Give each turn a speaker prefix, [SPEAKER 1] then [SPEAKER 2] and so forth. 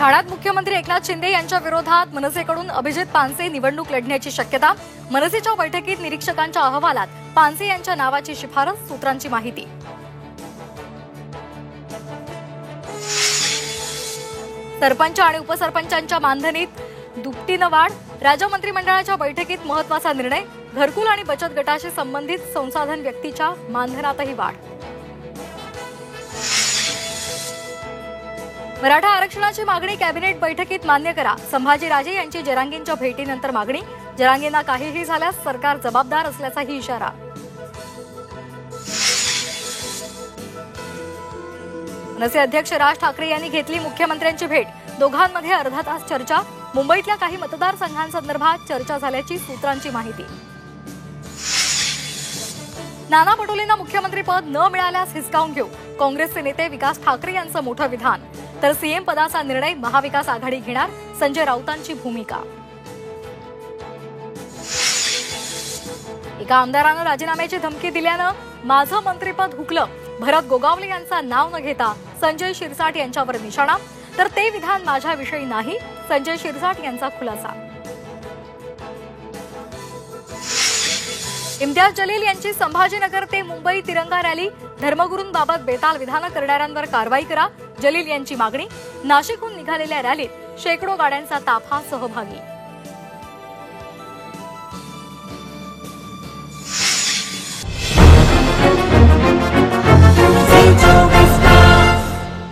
[SPEAKER 1] ठाण्यात मुख्यमंत्री एकनाथ शिंदे यांच्या विरोधात मनसेकडून अभिजित पानसे निवडणूक लढण्याची शक्यता। मनसेच्या बैठकीत निरीक्षकांच्या अहवालात पानसे यांच्या नावाची शिफारस, सूत्रांची माहिती। सरपंच आणि उपसरपंचांच्या मानधनीत दुपटीनं वाढ। राज्य मंत्रिमंडळाच्या बैठकीत महत्त्वाचा निर्णय। घरकुल आणि बचत गटाशी संबंधित संसाधन व्यक्तीच्या मानधनातही वाढ। मराठा आरक्षणाची मागणी कॅबिनेट बैठकीत मान्य करा। संभाजीराजे यांची जरांगेंच्या भेटीनंतर मागणी। जरांगेंना काहीही झाल्यास सरकार जबाबदार असल्याचाही इशारा। मनसे अध्यक्ष राज ठाकरे यांनी घेतली मुख्यमंत्र्यांची भेट। दोघांमध्ये अर्धा तास चर्चा। मुंबईतल्या काही मतदारसंघांसंदर्भात चर्चा झाल्याची सूत्रांची माहिती। नाना पटोलेंना मुख्यमंत्रीपद न मिळाल्यास हिसकावून घेऊ। काँग्रेसचे नेते विकास ठाकरे यांचं मोठं विधान। तर सीएम पदाचा निर्णय महाविकास आघाडी घेणार, संजय राऊतांची भूमिका। एका आमदारानं राजीनाम्याची धमकी दिल्यानं माझं मंत्रिपद हुकलं। भरत गोगावले यांचं नाव न घेता संजय शिरसाट यांच्यावर निशाणा। तर ते विधान माझ्याविषयी नाही, संजय शिरसाट यांचा खुलासा। इम्तियाज जलील यांची संभाजीनगर ते मुंबई तिरंगा रॅली। धर्मगुरूंबाबत बेताल विधानं करणाऱ्यांवर कारवाई करा, जलील यांची मागणी। नाशिकहून निघालेल्या रॅलीत शेकडो गाड्यांचा ताफा सहभागी।